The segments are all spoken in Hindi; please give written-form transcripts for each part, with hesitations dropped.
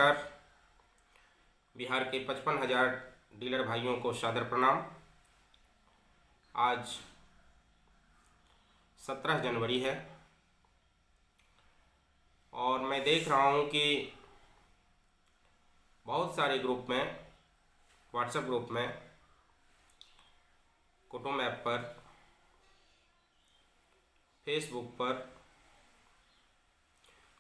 नमस्कार। बिहार के 55,000 डीलर भाइयों को सादर प्रणाम। आज 17 जनवरी है और मैं देख रहा हूँ कि बहुत सारे ग्रुप में, व्हाट्सएप ग्रुप में, कुटुंब ऐप पर, फेसबुक पर,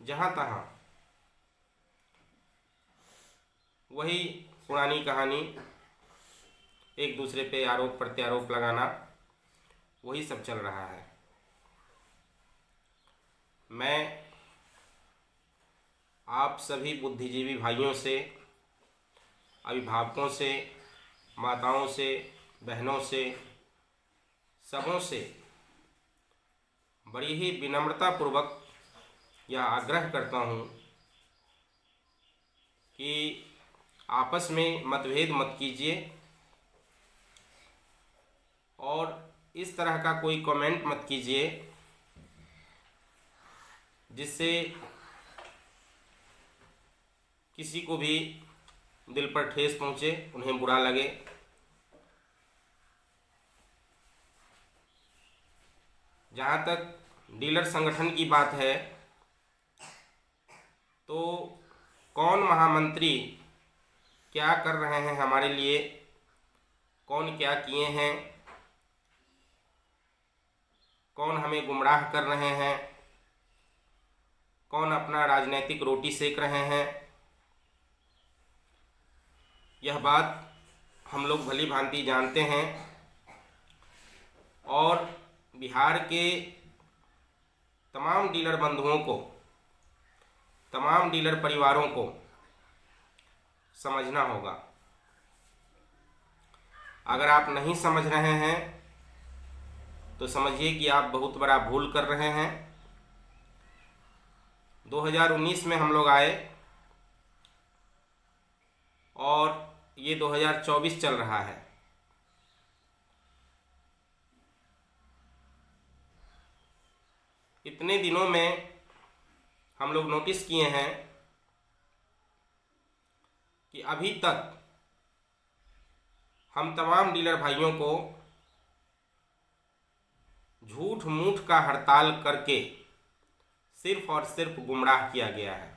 जहाँ तहाँ वही पुरानी कहानी, एक दूसरे पे आरोप प्रत्यारोप लगाना, वही सब चल रहा है। मैं आप सभी बुद्धिजीवी भाइयों से, अभिभावकों से, माताओं से, बहनों से, सबों से बड़ी ही विनम्रतापूर्वक यह आग्रह करता हूँ कि आपस में मतभेद मत कीजिए और इस तरह का कोई कमेंट मत कीजिए जिससे किसी को भी दिल पर ठेस पहुँचे, उन्हें बुरा लगे। जहाँ तक डीलर संगठन की बात है तो कौन महामंत्री क्या कर रहे हैं हमारे लिए, कौन क्या किए हैं, कौन हमें गुमराह कर रहे हैं, कौन अपना राजनीतिक रोटी सेक रहे हैं, यह बात हम लोग भली भांति जानते हैं। और बिहार के तमाम डीलर बंधुओं को, तमाम डीलर परिवारों को समझना होगा। अगर आप नहीं समझ रहे हैं तो समझिए कि आप बहुत बड़ा भूल कर रहे हैं। 2019 में हम लोग आए और ये 2024 चल रहा है। इतने दिनों में हम लोग नोटिस किए हैं कि अभी तक हम तमाम डीलर भाइयों को झूठ मूठ का हड़ताल करके सिर्फ और सिर्फ गुमराह किया गया है।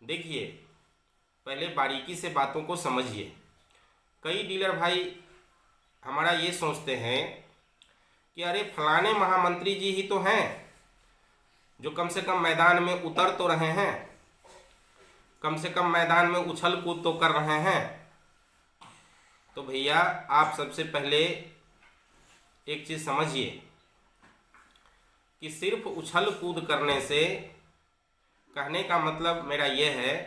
देखिए, पहले बारीकी से बातों को समझिए। कई डीलर भाई हमारा ये सोचते हैं कि अरे फलाने महामंत्री जी ही तो हैं जो कम से कम मैदान में उतर तो रहे हैं, कम से कम मैदान में उछल कूद तो कर रहे हैं। तो भैया, आप सबसे पहले एक चीज़ समझिए कि सिर्फ उछल कूद करने से, कहने का मतलब मेरा ये है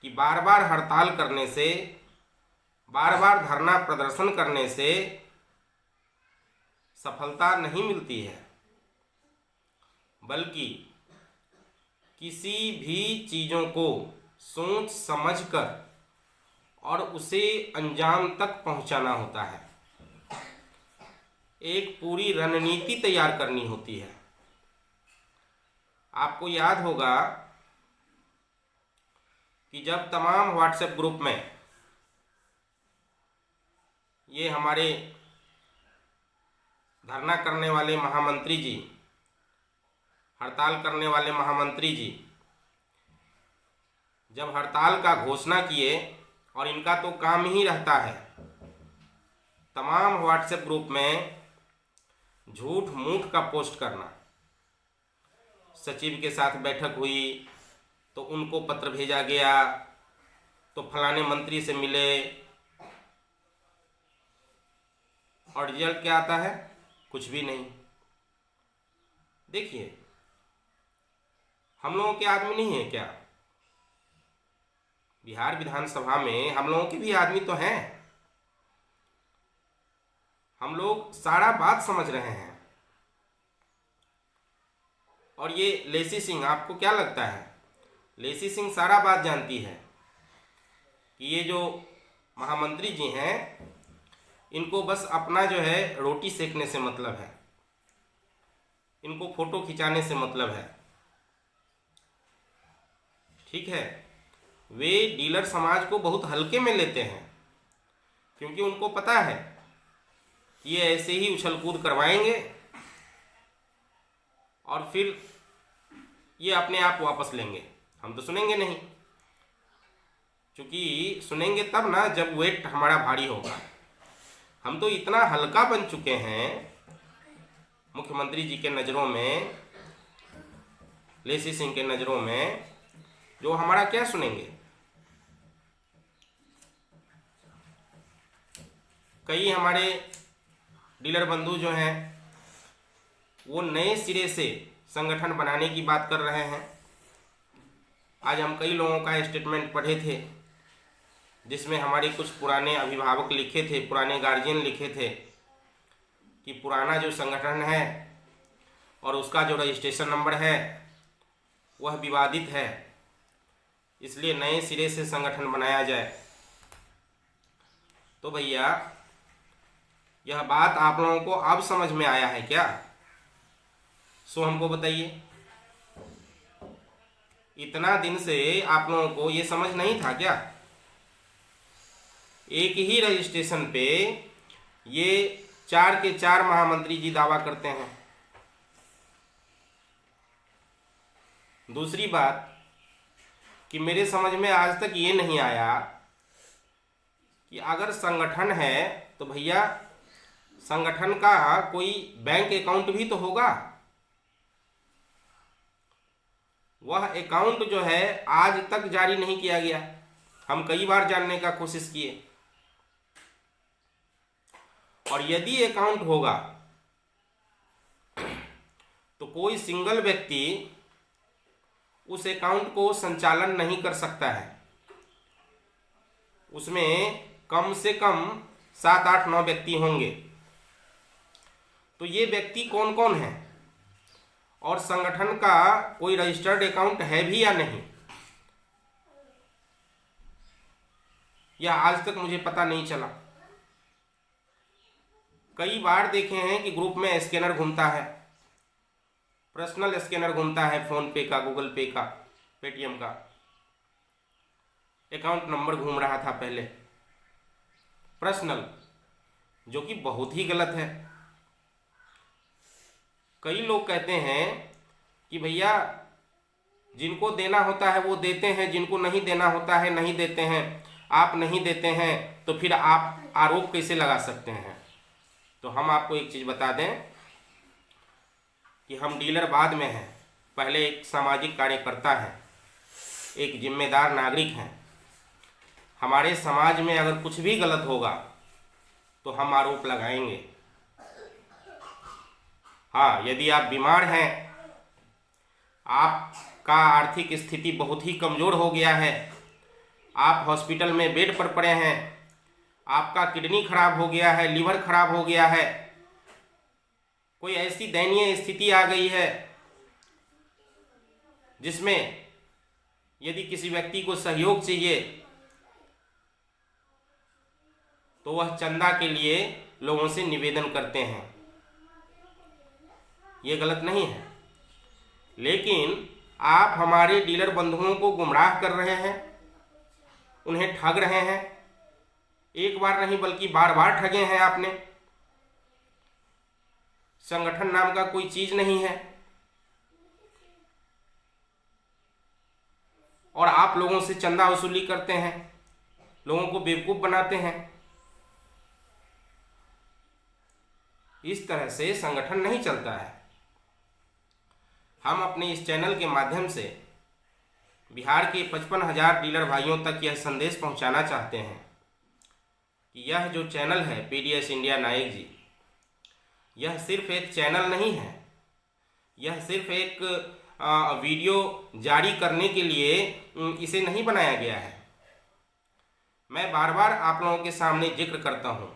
कि बार बार हड़ताल करने से, बार बार धरना प्रदर्शन करने से सफलता नहीं मिलती है, बल्कि किसी भी चीज़ों को सोच समझकर और उसे अंजाम तक पहुंचाना होता है। एक पूरी रणनीति तैयार करनी होती है। आपको याद होगा कि जब तमाम व्हाट्सएप ग्रुप में ये हमारे धरना करने वाले महामंत्री जी, हड़ताल करने वाले महामंत्री जी जब हड़ताल का घोषणा किए, और इनका तो काम ही रहता है तमाम व्हाट्सएप ग्रुप में झूठ मूठ का पोस्ट करना। सचिव के साथ बैठक हुई तो उनको पत्र भेजा गया, तो फलाने मंत्री से मिले, और रिजल्ट क्या आता है? कुछ भी नहीं। देखिए, हम लोगों के आदमी नहीं है क्या? बिहार विधानसभा में हम लोगों के भी आदमी तो हैं। हम लोग सारा बात समझ रहे हैं। और ये लेसी सिंह, आपको क्या लगता है? लेसी सिंह सारा बात जानती है कि ये जो महामंत्री जी हैं, इनको बस अपना जो है रोटी सेकने से मतलब है, इनको फोटो खिंचाने से मतलब है। ठीक है, वे डीलर समाज को बहुत हल्के में लेते हैं, क्योंकि उनको पता है ये ऐसे ही उछल कूद करवाएंगे और फिर ये अपने आप वापस लेंगे। हम तो सुनेंगे नहीं, क्योंकि सुनेंगे तब ना जब वेट हमारा भारी होगा। हम तो इतना हल्का बन चुके हैं मुख्यमंत्री जी के नज़रों में, लेसी सिंह के नज़रों में, जो हमारा क्या सुनेंगे। कई हमारे डीलर बंधु जो हैं वो नए सिरे से संगठन बनाने की बात कर रहे हैं। आज हम कई लोगों का स्टेटमेंट पढ़े थे, जिसमें हमारे कुछ पुराने अभिभावक लिखे थे, पुराने गार्जियन लिखे थे कि पुराना जो संगठन है और उसका जो रजिस्ट्रेशन नंबर है वह विवादित है, इसलिए नए सिरे से संगठन बनाया जाए। तो भैया, यह बात आप लोगों को अब समझ में आया है क्या? सो हमको बताइए। इतना दिन से आप लोगों को ये समझ नहीं था क्या? एक ही रजिस्ट्रेशन पे ये 4 के 4 महामंत्री जी दावा करते हैं। दूसरी बात कि मेरे समझ में आज तक ये नहीं आया कि अगर संगठन है तो भैया संगठन का कोई बैंक अकाउंट भी तो होगा। वह अकाउंट जो है आज तक जारी नहीं किया गया। हम कई बार जानने का कोशिश किए, और यदि अकाउंट होगा तो कोई सिंगल व्यक्ति उस अकाउंट को संचालन नहीं कर सकता है। उसमें कम से कम 7, 8, 9 व्यक्ति होंगे। तो ये व्यक्ति कौन कौन है और संगठन का कोई रजिस्टर्ड अकाउंट है भी या नहीं, यह आज तक मुझे पता नहीं चला। कई बार देखे हैं कि ग्रुप में स्कैनर घूमता है, पर्सनल स्कैनर घूमता है, फोन पे का, गूगल पे का, पेटीएम का। अकाउंट नंबर घूम रहा था पहले पर्सनल, जो कि बहुत ही गलत है। कई लोग कहते हैं कि भैया जिनको देना होता है वो देते हैं, जिनको नहीं देना होता है नहीं देते हैं। आप नहीं देते हैं तो फिर आप आरोप कैसे लगा सकते हैं? तो हम आपको एक चीज़ बता दें कि हम डीलर बाद में हैं, पहले एक सामाजिक कार्यकर्ता हैं, एक जिम्मेदार नागरिक हैं। हमारे समाज में अगर कुछ भी गलत होगा तो हम आरोप लगाएंगे। हाँ, यदि आप बीमार हैं, आपका आर्थिक स्थिति बहुत ही कमज़ोर हो गया है, आप हॉस्पिटल में बेड पर पड़े हैं, आपका किडनी खराब हो गया है, लीवर खराब हो गया है, कोई ऐसी दयनीय स्थिति आ गई है जिसमें यदि किसी व्यक्ति को सहयोग चाहिए तो वह चंदा के लिए लोगों से निवेदन करते हैं। ये गलत नहीं है, लेकिन आप हमारे डीलर बंधुओं को गुमराह कर रहे हैं, उन्हें ठग रहे हैं। एक बार नहीं बल्कि बार बार ठगे हैं आपने। संगठन नाम का कोई चीज नहीं है और आप लोगों से चंदा वसूली करते हैं, लोगों को बेवकूफ बनाते हैं। इस तरह से संगठन नहीं चलता है। हम अपने इस चैनल के माध्यम से बिहार के 55,000 डीलर भाइयों तक यह संदेश पहुंचाना चाहते हैं कि यह जो चैनल है पीडीएस इंडिया नायक जी, यह सिर्फ एक चैनल नहीं है, यह सिर्फ एक वीडियो जारी करने के लिए इसे नहीं बनाया गया है। मैं बार बार आप लोगों के सामने जिक्र करता हूं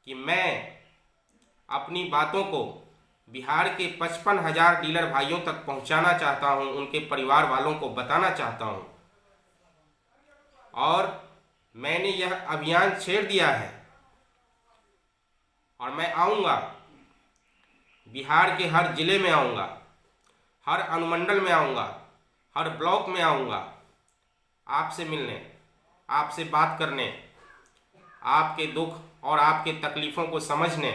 कि मैं अपनी बातों को बिहार के 55,000 डीलर भाइयों तक पहुंचाना चाहता हूं, उनके परिवार वालों को बताना चाहता हूं। और मैंने यह अभियान छेड़ दिया है और मैं आऊँगा, बिहार के हर जिले में आऊँगा, हर अनुमंडल में आऊँगा, हर ब्लॉक में आऊँगा आपसे मिलने, आपसे बात करने, आपके दुख और आपके तकलीफ़ों को समझने।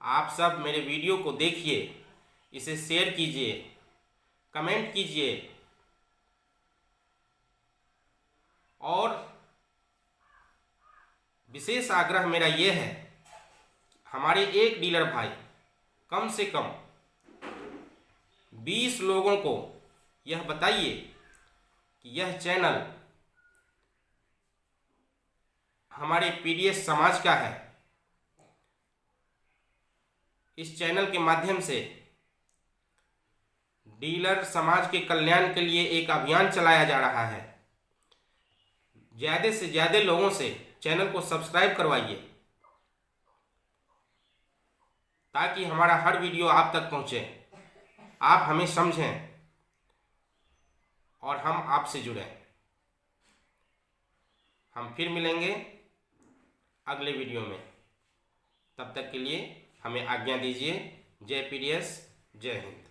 आप सब मेरे वीडियो को देखिए, इसे शेयर कीजिए, कमेंट कीजिए और विशेष आग्रह मेरा ये है, हमारे एक डीलर भाई कम से कम 20 लोगों को यह बताइए कि यह चैनल हमारे पीडीएस समाज का है। इस चैनल के माध्यम से डीलर समाज के कल्याण के लिए एक अभियान चलाया जा रहा है। ज़्यादा से ज़्यादा लोगों से चैनल को सब्सक्राइब करवाइए ताकि हमारा हर वीडियो आप तक पहुंचे, आप हमें समझें और हम आपसे जुड़ें। हम फिर मिलेंगे अगले वीडियो में, तब तक के लिए हमें आज्ञा दीजिए। जय पीडीएस, जय हिंद।